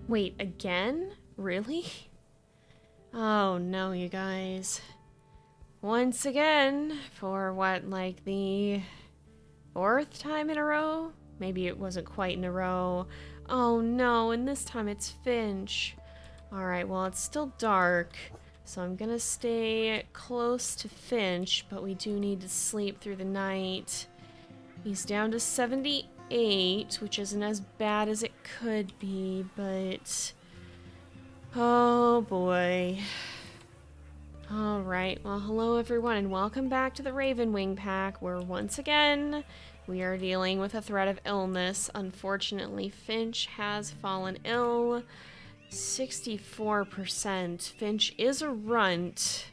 Wait, again? Really? Oh no, you guys. Once again, for what, like the 4th time in a row? Maybe it wasn't quite in a row. Oh no, and this time it's Finch. Alright, well, it's still dark, so I'm gonna stay close to Finch, but we do need to sleep through the night. He's down to 78, which isn't as bad as it could be, but... oh boy. Alright, well, hello everyone, and welcome back to the Ravenwing pack, where once again, we are dealing with a threat of illness. Unfortunately, Finch has fallen ill. 64%. Finch is a runt,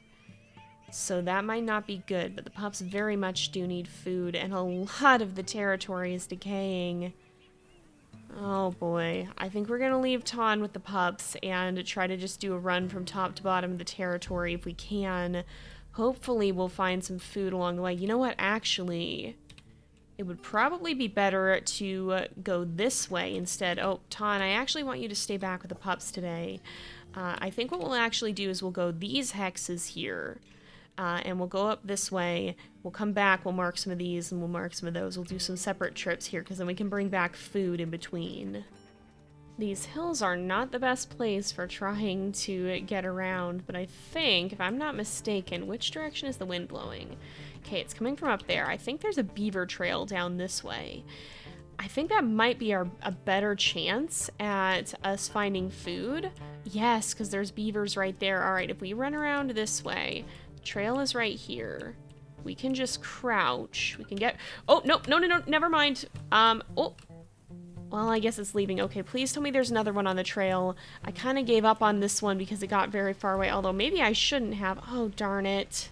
so that might not be good, but the pups very much do need food, and a lot of the territory is decaying. Oh boy. I think we're gonna leave Ton with the pups and try to just do a run from top to bottom of the territory if we can. Hopefully we'll find some food along the way. You know what, actually, it would probably be better to go this way instead. Oh, Ton, I actually want you to stay back with the pups today. I think what we'll actually do is we'll go these hexes here. And we'll go up this way, we'll come back, we'll mark some of these, and we'll mark some of those. We'll do some separate trips here, because then we can bring back food in between. These hills are not the best place for trying to get around, but I think, if I'm not mistaken, which direction is the wind blowing? Okay, it's coming from up there. I think there's a beaver trail down this way. I think that might be a better chance at us finding food. Yes, because there's beavers right there. All right, if we run around this way... trail is right here. We can just crouch. We can get... oh, no, never mind. Oh. Well, I guess it's leaving. Okay, please tell me there's another one on the trail. I kind of gave up on this one because it got very far away, although maybe I shouldn't have. Oh, darn it.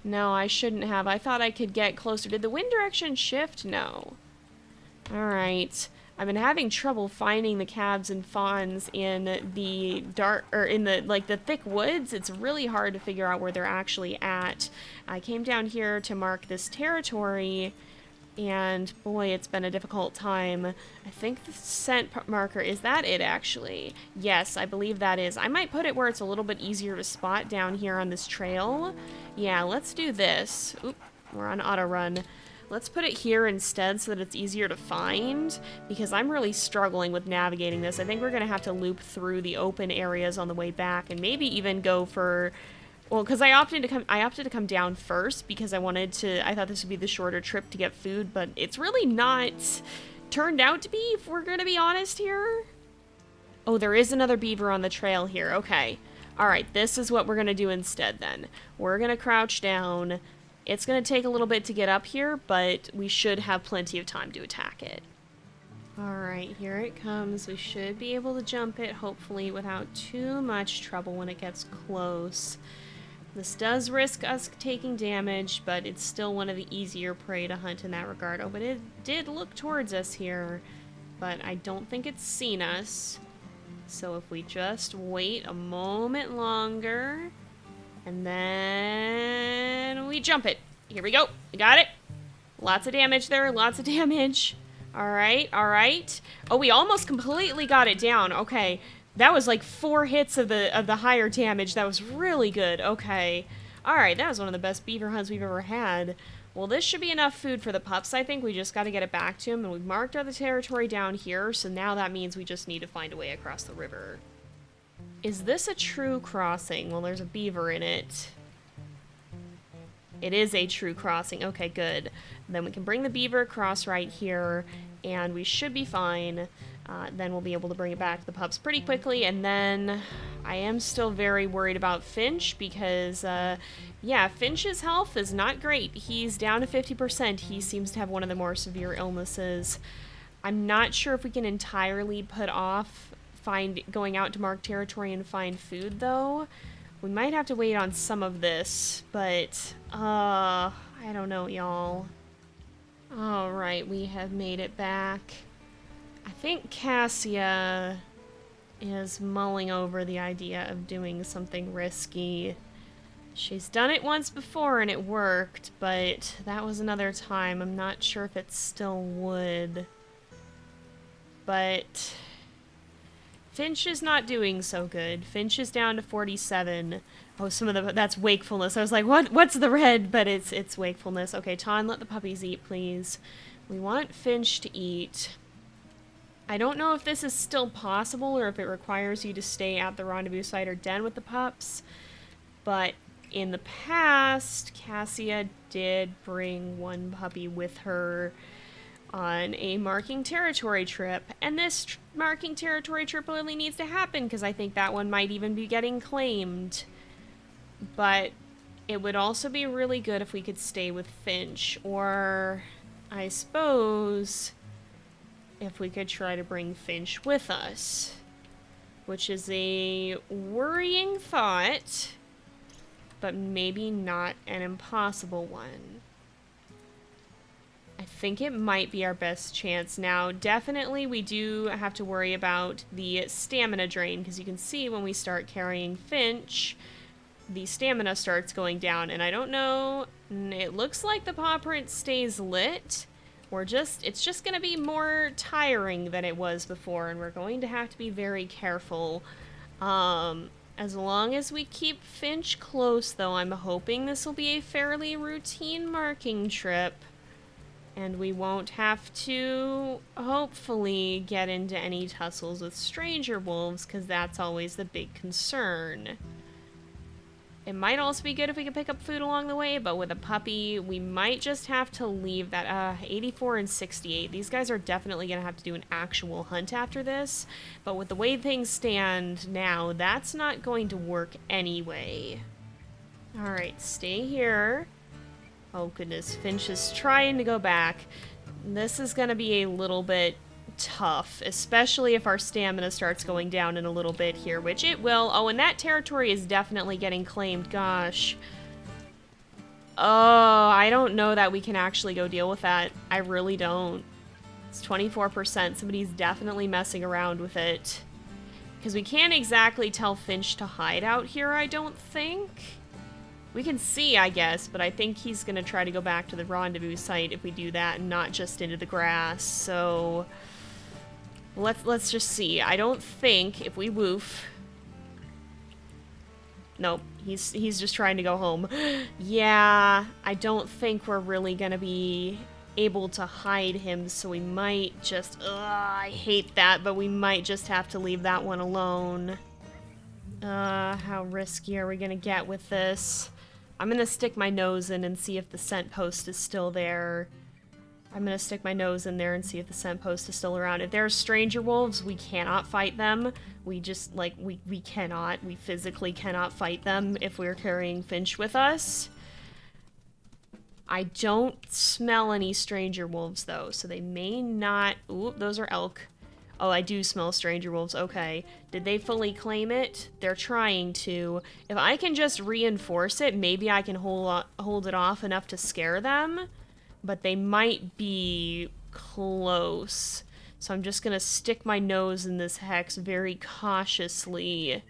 No, I shouldn't have. I thought I could get closer. Did the wind direction shift? No. Alright. I've been having trouble finding the calves and fawns in the dark, or in the, like, the thick woods. It's really hard to figure out where they're actually at. I came down here to mark this territory, and boy, it's been a difficult time. I think the scent marker, is that it actually? Yes, I believe that is. I might put it where it's a little bit easier to spot down here on this trail. Yeah, let's do this. Oop, we're on auto run. Let's put it here instead so that it's easier to find, because I'm really struggling with navigating this. I think we're going to have to loop through the open areas on the way back, and maybe even go for... well, because I opted to come down first because I thought this would be the shorter trip to get food, but it's really not turned out to be, if we're going to be honest here. Oh, there is another beaver on the trail here. Okay. Alright, this is what we're going to do instead then. We're going to crouch down. It's going to take a little bit to get up here, but we should have plenty of time to attack it. Alright, here it comes. We should be able to jump it, hopefully, without too much trouble when it gets close. This does risk us taking damage, but it's still one of the easier prey to hunt in that regard. Oh, but it did look towards us here, but I don't think it's seen us. So if we just wait a moment longer... and then we jump it. Here we go. We got it. Lots of damage there. Lots of damage. Alright, alright. Oh, we almost completely got it down. Okay. That was like 4 hits of the higher damage. That was really good. Okay. Alright, that was one of the best beaver hunts we've ever had. Well, this should be enough food for the pups. I think we just got to get it back to them. And we've marked out the territory down here. So now that means we just need to find a way across the river. Is this a true crossing? Well, there's a beaver in it. It is a true crossing. Okay, good. Then we can bring the beaver across right here, and we should be fine. Then we'll be able to bring it back to the pups pretty quickly, and then I am still very worried about Finch because, yeah, Finch's health is not great. He's down to 50%. He seems to have one of the more severe illnesses. I'm not sure if we can entirely put off going out to mark territory and find food, though. We might have to wait on some of this, but, I don't know, y'all. Alright, we have made it back. I think Cassia is mulling over the idea of doing something risky. She's done it once before and it worked, but that was another time. I'm not sure if it still would. But Finch is not doing so good. Finch is down to 47. Oh, that's wakefulness. I was like, what's the red? But it's wakefulness. Okay, Ton, let the puppies eat, please. We want Finch to eat. I don't know if this is still possible or if it requires you to stay at the rendezvous site or den with the pups, but in the past, Cassia did bring one puppy with her on a marking territory trip, and this marking territory trip really needs to happen because I think that one might even be getting claimed. But it would also be really good if we could stay with Finch, or I suppose if we could try to bring Finch with us, which is a worrying thought, but maybe not an impossible one. I think it might be our best chance. Now, definitely we do have to worry about the stamina drain, because you can see when we start carrying Finch, the stamina starts going down, and I don't know, it looks like the paw print stays lit, or it's just going to be more tiring than it was before, and we're going to have to be very careful. As long as we keep Finch close, though, I'm hoping this will be a fairly routine marking trip, and we won't have to, hopefully, get into any tussles with stranger wolves, because that's always the big concern. It might also be good if we could pick up food along the way, but with a puppy, we might just have to leave that, 84 and 68. These guys are definitely going to have to do an actual hunt after this, but with the way things stand now, that's not going to work anyway. Alright, stay here. Oh goodness, Finch is trying to go back. This is going to be a little bit tough, especially if our stamina starts going down in a little bit here, which it will. Oh, and that territory is definitely getting claimed. Gosh. Oh, I don't know that we can actually go deal with that. I really don't. It's 24%. Somebody's definitely messing around with it. Because we can't exactly tell Finch to hide out here, I don't think. We can see, I guess, but I think he's going to try to go back to the rendezvous site if we do that and not just into the grass, so let's just see. I don't think if we woof... Nope, he's just trying to go home. Yeah, I don't think we're really going to be able to hide him, so we might just... Ugh, I hate that, but we might just have to leave that one alone. How risky are we going to get with this? I'm going to stick my nose in and see if the scent post is still there. I'm going to stick my nose in there and see if the scent post is still around. If there are stranger wolves, we cannot fight them. We just, like, we cannot. We physically cannot fight them if we're carrying Finch with us. I don't smell any stranger wolves, though, so they may not... Ooh, those are elk. Oh, I do smell stranger wolves. Okay. Did they fully claim it? They're trying to. If I can just reinforce it, maybe I can hold it off enough to scare them. But they might be close. So I'm just gonna stick my nose in this hex very cautiously.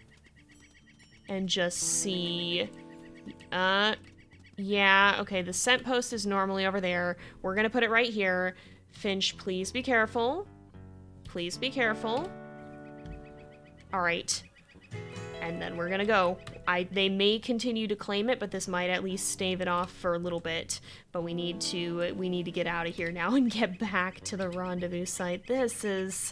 And just see. Yeah, okay, the scent post is normally over there. We're gonna put it right here. Finch, please be careful. Please be careful. Alright. And then we're gonna go. They may continue to claim it, but this might at least stave it off for a little bit. But we need to get out of here now and get back to the rendezvous site. This is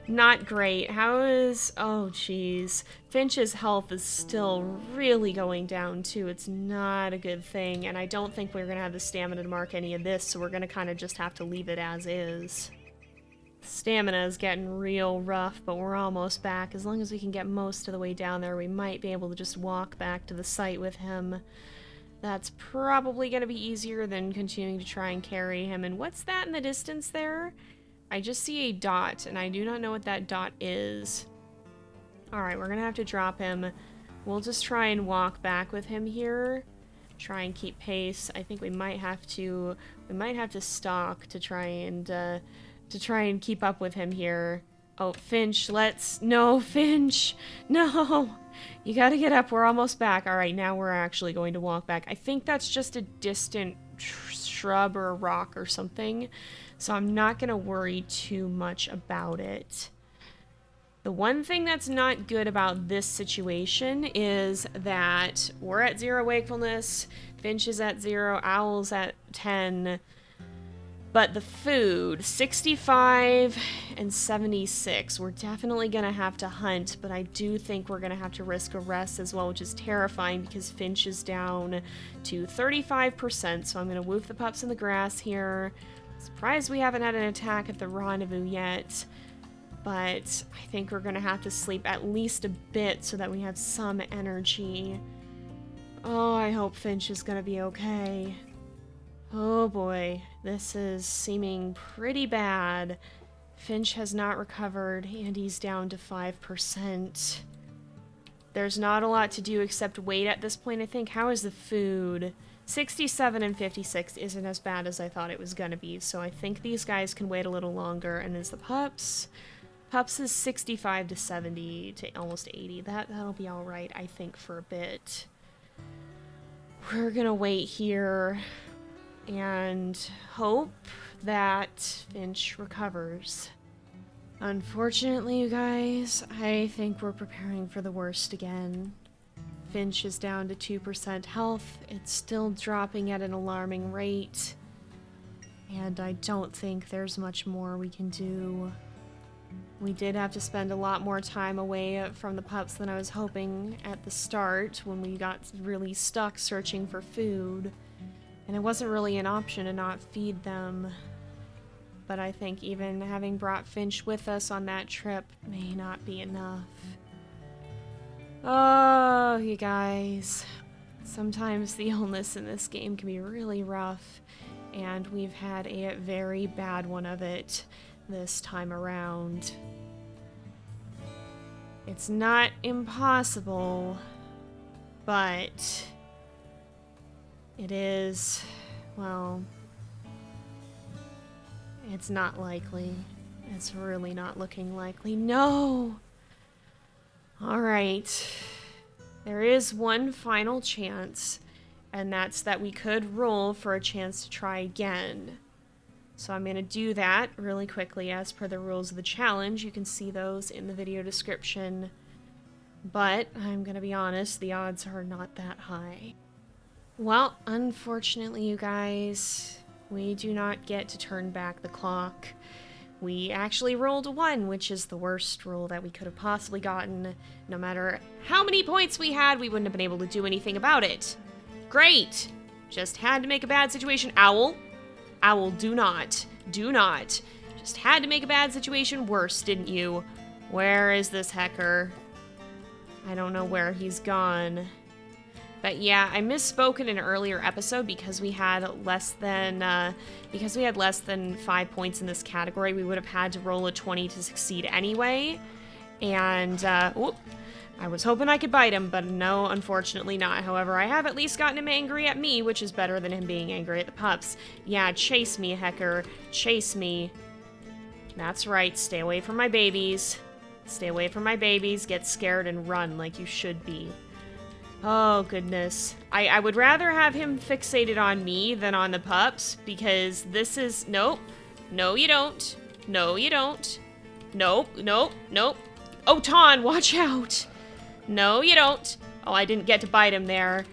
not great. How is... Oh, jeez. Finch's health is still really going down, too. It's not a good thing, and I don't think we're gonna have the stamina to mark any of this, so we're gonna kind of just have to leave it as is. Stamina is getting real rough, but we're almost back. As long as we can get most of the way down there, we might be able to just walk back to the site with him. That's probably going to be easier than continuing to try and carry him. And what's that in the distance there? I just see a dot, and I do not know what that dot is. Alright, we're going to have to drop him. We'll just try and walk back with him here. Try and keep pace. I think we might have to stalk to try and keep up with him here. Oh, Finch, no, Finch! No! You gotta get up, we're almost back. Alright, now we're actually going to walk back. I think that's just a distant shrub or a rock or something, so I'm not gonna worry too much about it. The one thing that's not good about this situation is that we're at 0 wakefulness, Finch is at 0, Owl's at 10, but the food, 65 and 76. We're definitely gonna have to hunt, but I do think we're gonna have to risk a rest as well, which is terrifying because Finch is down to 35%, so I'm gonna woof the pups in the grass here. Surprised we haven't had an attack at the rendezvous yet. But I think we're gonna have to sleep at least a bit so that we have some energy. Oh, I hope Finch is gonna be okay. Oh boy, this is seeming pretty bad. Finch has not recovered and he's down to 5%. There's not a lot to do except wait at this point, I think. How is the food? 67 and 56 isn't as bad as I thought it was gonna be, so I think these guys can wait a little longer. And as the pups... Pups is 65 to 70 to almost 80. That'll be alright, I think, for a bit. We're gonna wait here and hope that Finch recovers. Unfortunately, you guys, I think we're preparing for the worst again. Finch is down to 2% health. It's still dropping at an alarming rate. And I don't think there's much more we can do. We did have to spend a lot more time away from the pups than I was hoping at the start when we got really stuck searching for food. And it wasn't really an option to not feed them. But I think even having brought Finch with us on that trip may not be enough. Oh, you guys. Sometimes the illness in this game can be really rough. And we've had a very bad one of it this time around. It's not impossible, but it is, well, it's not likely. It's really not looking likely. No! Alright. There is one final chance, and that's that we could roll for a chance to try again. So I'm going to do that really quickly as per the rules of the challenge. You can see those in the video description. But I'm going to be honest, the odds are not that high. Well, unfortunately, you guys, we do not get to turn back the clock. We actually rolled a 1, which is the worst roll that we could have possibly gotten. No matter how many points we had, we wouldn't have been able to do anything about it. Great! Just had to make a bad situation. Owl? Owl, do not. Do not. Just had to make a bad situation worse, didn't you? Where is this hecker? I don't know where he's gone. But yeah, I misspoke in an earlier episode because we had less than 5 points in this category. We would have had to roll a 20 to succeed anyway. And, I was hoping I could bite him, but no, unfortunately not. However, I have at least gotten him angry at me, which is better than him being angry at the pups. Yeah, chase me, hecker. Chase me. That's right, stay away from my babies. Stay away from my babies, get scared, and run like you should be. Oh, goodness. I would rather have him fixated on me than on the pups, because this is... Nope. No, you don't. No, you don't. Nope, nope, nope. Oh, Ton, watch out! No, you don't. Oh, I didn't get to bite him there.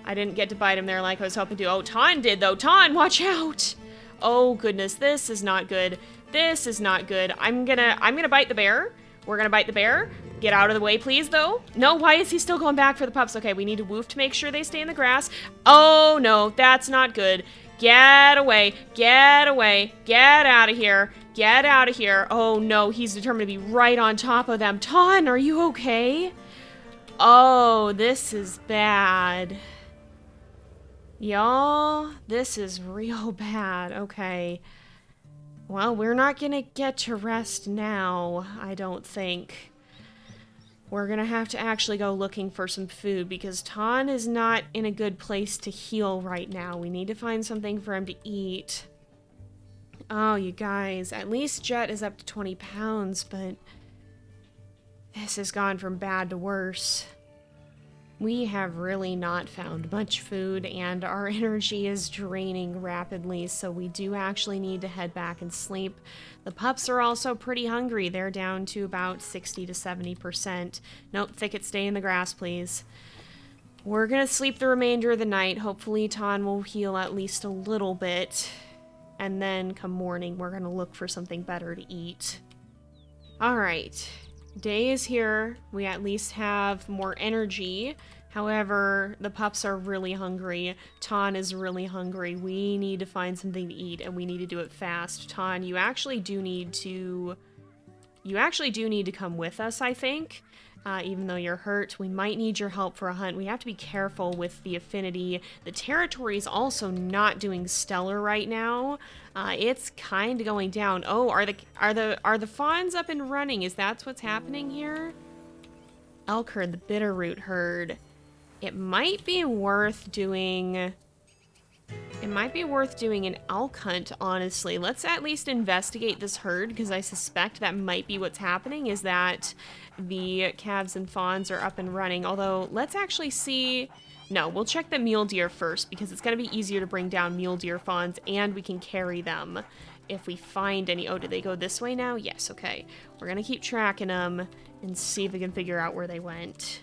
I didn't get to bite him there like I was hoping to. Oh, Ton did, though. Ton, watch out! Oh, goodness, this is not good. This is not good. I'm gonna bite the bear. We're gonna bite the bear. Get out of the way, please, though. No, why is he still going back for the pups? Okay, we need to woof to make sure they stay in the grass. Oh, no, that's not good. Get away. Get away. Get out of here. Get out of here. Oh, no, he's determined to be right on top of them. Ton, are you okay? Oh, this is bad. Y'all, this is real bad. Okay. Well, we're not gonna get to rest now, I don't think. We're gonna have to actually go looking for some food because Ton is not in a good place to heal right now. We need to find something for him to eat. Oh, you guys, at least Jet is up to 20 pounds, but this has gone from bad to worse. We have really not found much food, and our energy is draining rapidly, so we do actually need to head back and sleep. The pups are also pretty hungry. They're down to about 60 to 70%. Nope, Thicket, stay in the grass, please. We're gonna sleep the remainder of the night. Hopefully Ton will heal at least a little bit. And then come morning, we're gonna look for something better to eat. Alright. Day is here. We at least have more energy. However, the pups are really hungry. Ton is really hungry. We need to find something to eat, and we need to do it fast. Ton, you actually do need to come with us, I think. Even though you're hurt, we might need your help for a hunt. We have to be careful with the affinity. The territory is also not doing stellar right now. It's kind of going down. Oh, are the fawns up and running? Is that what's happening here? Elk herd, the Bitterroot herd. It might be worth doing an elk hunt, honestly. Let's at least investigate this herd, because I suspect that might be what's happening, is that the calves and fawns are up and running. Although, let's actually see... No, we'll check the mule deer first, because it's going to be easier to bring down mule deer fawns, and we can carry them if we find any. Oh, did they go this way now? Yes, okay. We're going to keep tracking them and see if we can figure out where they went.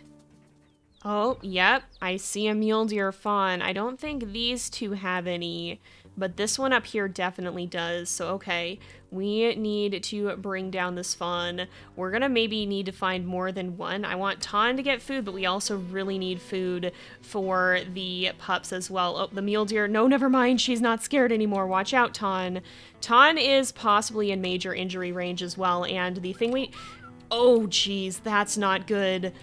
Oh, yep, I see a mule deer fawn. I don't think these two have any, but this one up here definitely does. So, okay, we need to bring down this fawn. We're gonna maybe need to find more than one. I want Ton to get food, but we also really need food for the pups as well. Oh, the mule deer. No, never mind. She's not scared anymore. Watch out, Ton. Ton is possibly in major injury range as well, and the thing we... Oh, geez, that's not good.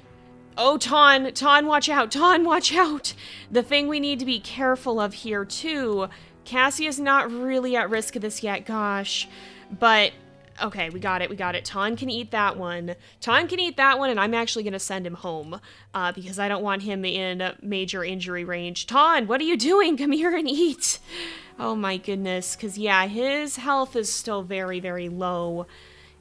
Oh, Ton, watch out, Ton, watch out! The thing we need to be careful of here, too, Cassia's not really at risk of this yet, gosh, but, okay, we got it. Ton can eat that one, and I'm actually gonna send him home, because I don't want him in major injury range. Ton, what are you doing? Come here and eat! Oh my goodness, because, yeah, his health is still very, very low.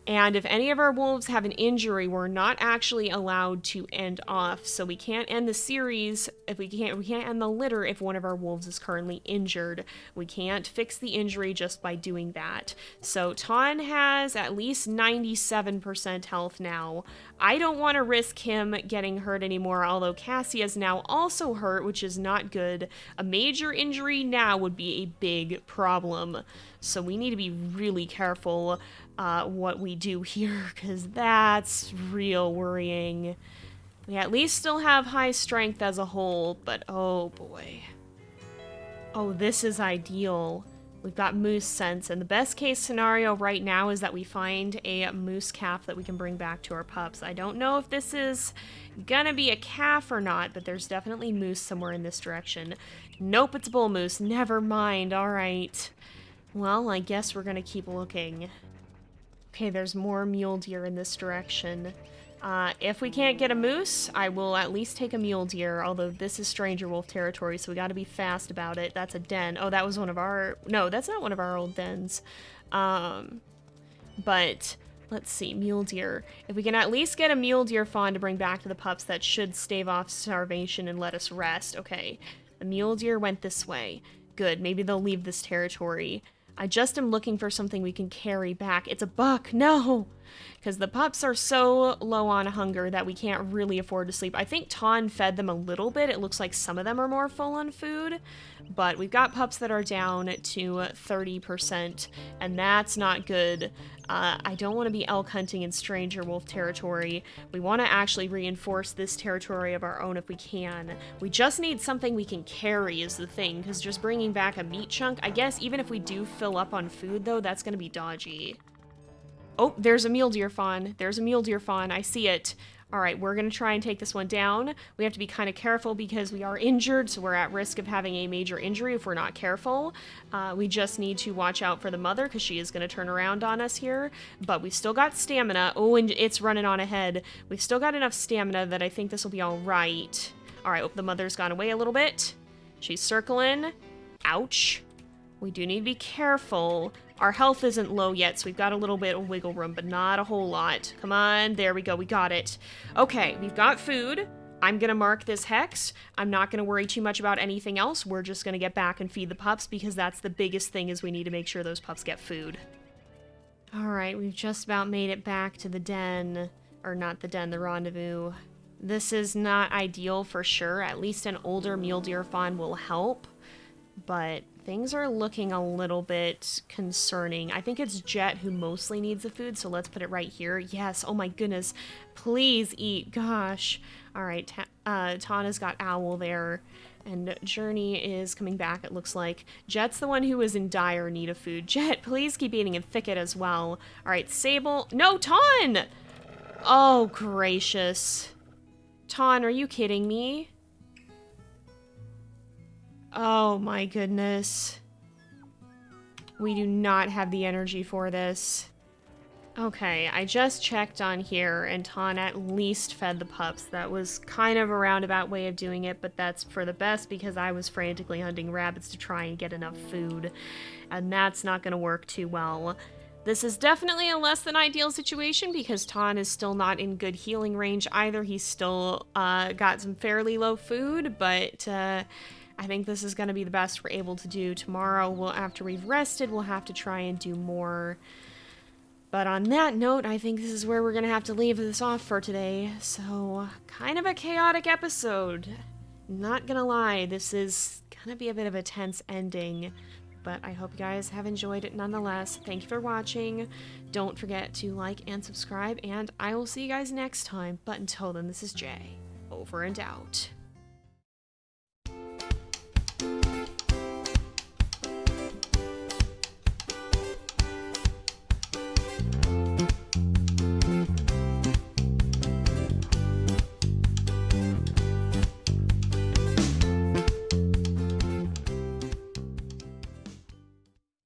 And if any of our wolves have an injury, we're not actually allowed to end off. So we can't end the series if we can't end the litter if one of our wolves is currently injured. We can't fix the injury just by doing that. So Ton has at least 97% health now. I don't want to risk him getting hurt anymore, although Cassia is now also hurt, which is not good. A major injury now would be a big problem. So we need to be really careful what we do here, because that's real worrying. We at least still have high strength as a whole, but oh boy. Oh, this is ideal. We've got moose sense, and the best case scenario right now is that we find a moose calf that we can bring back to our pups. I don't know if this is gonna be a calf or not, but there's definitely moose somewhere in this direction. Nope, it's a bull moose. Never mind. All right. Well, I guess we're gonna keep looking. Okay, there's more mule deer in this direction. If we can't get a moose, I will at least take a mule deer, although this is stranger wolf territory, so we gotta be fast about it. That's a den. Oh, that was one of our... No, that's not one of our old dens. But... Let's see, mule deer. If we can at least get a mule deer fawn to bring back to the pups, that should stave off starvation and let us rest. Okay, the mule deer went this way. Good, maybe they'll leave this territory. I just am looking for something we can carry back. It's a buck. No! Because the pups are so low on hunger that we can't really afford to sleep. I think Ton fed them a little bit. It looks like some of them are more full on food. But we've got pups that are down to 30%, and that's not good. I don't want to be elk hunting in stranger wolf territory. We want to actually reinforce this territory of our own if we can. We just need something we can carry is the thing, because just bringing back a meat chunk, I guess even if we do fill up on food, though, that's going to be dodgy. Oh, there's a mule deer fawn. There's a mule deer fawn. I see it. All right, we're going to try and take this one down. We have to be kind of careful because we are injured, so we're at risk of having a major injury if we're not careful. We just need to watch out for the mother because she is going to turn around on us here. But we've still got stamina. Oh, and it's running on ahead. We've still got enough stamina that I think this will be all right. All right, oh, the mother's gone away a little bit. She's circling. Ouch. We do need to be careful. Our health isn't low yet, so we've got a little bit of wiggle room, but not a whole lot. Come on, there we go, we got it. Okay, we've got food. I'm going to mark this hex. I'm not going to worry too much about anything else. We're just going to get back and feed the pups because that's the biggest thing is we need to make sure those pups get food. All right, we've just about made it back to the den. Or not the den, the rendezvous. This is not ideal for sure. At least an older mule deer fawn will help. But things are looking a little bit concerning. I think it's Jet who mostly needs the food, so let's put it right here. Yes, oh my goodness. Please eat, gosh. All right, Tana's got Owl there, and Journey is coming back, it looks like. Jet's the one who is in dire need of food. Jet, please keep eating, and Thicket as well. All right, Sable. No, Ton! Oh, gracious. Ton, are you kidding me? Oh my goodness. We do not have the energy for this. Okay, I just checked on here and Ton at least fed the pups. That was kind of a roundabout way of doing it, but that's for the best because I was frantically hunting rabbits to try and get enough food. And that's not going to work too well. This is definitely a less than ideal situation because Ton is still not in good healing range either. He's still got some fairly low food, but I think this is going to be the best we're able to do. Tomorrow, after we've rested, we'll have to try and do more. But on that note, I think this is where we're going to have to leave this off for today. So, kind of a chaotic episode. Not gonna lie, this is gonna be a bit of a tense ending. But I hope you guys have enjoyed it nonetheless. Thank you for watching. Don't forget to like and subscribe, and I will see you guys next time. But until then, this is Jay. Over and out.